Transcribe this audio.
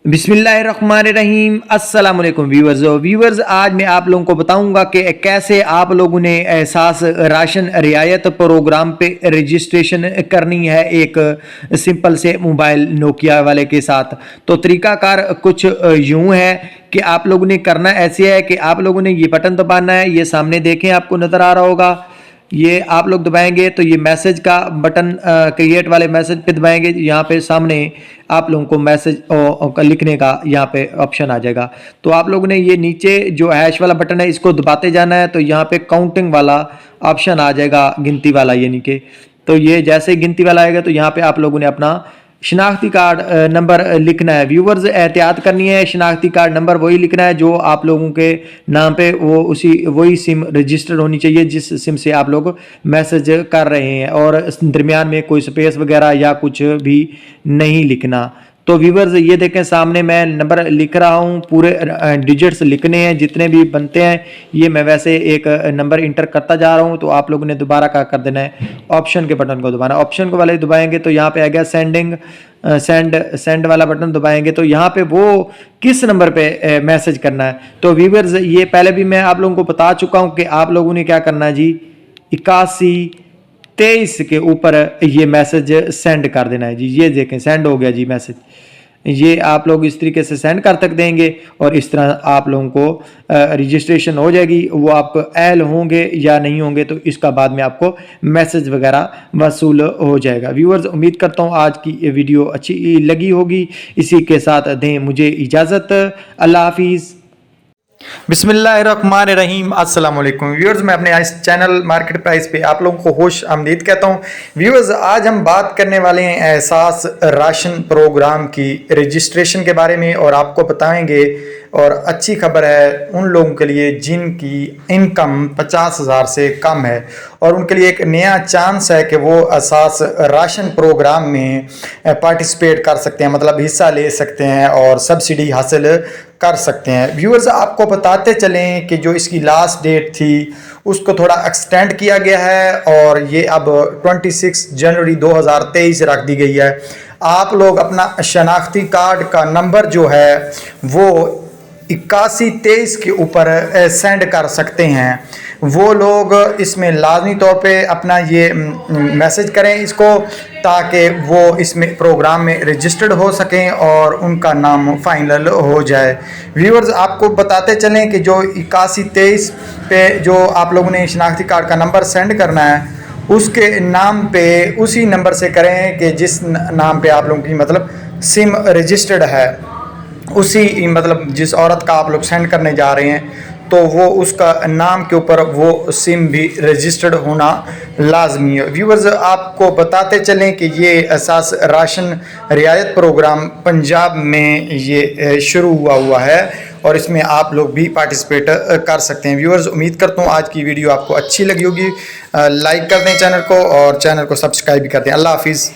बिस्मिल्लाहिर्रहमानिर्रहीम अस्सलाम वालेकुम व्यूवर्स, आज मैं आप लोगों को बताऊंगा कि कैसे आप लोगों ने एहसास राशन रियायत प्रोग्राम पे रजिस्ट्रेशन करनी है एक सिंपल से मोबाइल नोकिया वाले के साथ। तो तरीकाकार कुछ यूं है कि आप लोगों ने करना ऐसे है कि आप लोगों ने ये बटन दबाना है, ये सामने देखें आपको नज़र आ रहा होगा, ये आप लोग दबाएंगे तो ये मैसेज का बटन क्रिएट वाले मैसेज पे दबाएंगे, यहाँ पे सामने आप लोगों को मैसेज लिखने का यहाँ पे ऑप्शन आ जाएगा। तो आप लोगों ने ये नीचे जो हैश वाला बटन है इसको दबाते जाना है, तो यहाँ पे काउंटिंग वाला ऑप्शन आ जाएगा, गिनती वाला, यानी कि तो ये जैसे ही गिनती वाला आएगा तो यहाँ पे आप लोगों ने अपना शनाख्ती कार्ड नंबर लिखना है। व्यूवर्स, एहतियात करनी है, शनाख्ती कार्ड नंबर वही लिखना है जो आप लोगों के नाम पे वही सिम रजिस्टर होनी चाहिए जिस सिम से आप लोग मैसेज कर रहे हैं, और दरमियान में कोई स्पेस वगैरह या कुछ भी नहीं लिखना। तो व्यूवर्स, ये देखें सामने मैं नंबर लिख रहा हूँ, पूरे डिजिट्स लिखने हैं जितने भी बनते हैं। ये मैं वैसे एक नंबर इंटर करता जा रहा हूँ, तो आप लोगों ने दोबारा क्या कर देना है, ऑप्शन के बटन को दबाना। ऑप्शन को वाले दबाएंगे तो यहाँ पे आ गया सेंड वाला बटन दबाएंगे तो यहाँ पे वो किस नंबर पे मैसेज करना है। तो व्यूवर्स, ये पहले भी मैं आप लोगों को बता चुका हूँ कि आप लोगों ने क्या करना है जी, 8123 के ऊपर ये मैसेज सेंड कर देना है जी। ये देखें सेंड हो गया जी मैसेज, ये आप लोग इस तरीके से सेंड कर तक देंगे और इस तरह आप लोगों को रजिस्ट्रेशन हो जाएगी। वो आप एल होंगे या नहीं होंगे तो इसका बाद में आपको मैसेज वगैरह वसूल हो जाएगा। व्यूअर्स, उम्मीद करता हूँ आज की ये वीडियो अच्छी लगी होगी। इसी के साथ दें मुझे इजाज़त, अल्लाह हाफिज़। बिस्मिल्लाहिर्रहमानिर्रहीम अस्सलाम वालेकुम व्यूअर्स, मैं अपने इस चैनल मार्केट प्राइस पे आप लोगों को खुश आमदीद कहता हूँ। व्यूअर्स, आज हम बात करने वाले हैं एहसास राशन प्रोग्राम की रजिस्ट्रेशन के बारे में, और आपको बताएंगे, और अच्छी खबर है उन लोगों के लिए जिनकी इनकम 50,000 से कम है, और उनके लिए एक नया चांस है कि वो एहसास राशन प्रोग्राम में पार्टिसिपेट कर सकते हैं, मतलब हिस्सा ले सकते हैं और सब्सिडी हासिल कर सकते हैं। व्यूअर्स, आपको बताते चलें कि जो इसकी लास्ट डेट थी उसको थोड़ा एक्सटेंड किया गया है, और ये अब 26 जनवरी 2023 रख दी गई है। आप लोग अपना शनाख्ती कार्ड का नंबर जो है वो 8123 के ऊपर सेंड कर सकते हैं। वो लोग इसमें लाजमी तौर पे अपना ये मैसेज करें इसको, ताकि वो इसमें प्रोग्राम में रजिस्टर्ड हो सकें और उनका नाम फाइनल हो जाए। व्यूअर्स, आपको बताते चलें कि जो 8123 पे जो आप लोगों ने शनाख्ती कार्ड का नंबर सेंड करना है उसके नाम पे उसी नंबर से करें कि जिस नाम पे आप लोगों की मतलब सिम रजिस्टर्ड है, उसी मतलब जिस औरत का आप लोग सेंड करने जा रहे हैं तो वो उसका नाम के ऊपर वो सिम भी रजिस्टर्ड होना लाजमी है। व्यूअर्स, आपको बताते चलें कि ये एहसास राशन रियायत प्रोग्राम पंजाब में ये शुरू हुआ है, और इसमें आप लोग भी पार्टिसिपेट कर सकते हैं। व्यूअर्स, उम्मीद करता हूँ आज की वीडियो आपको अच्छी लगी होगी। लाइक कर दें चैनल को और चैनल को सब्सक्राइब भी कर दें। अल्लाह हाफिज़।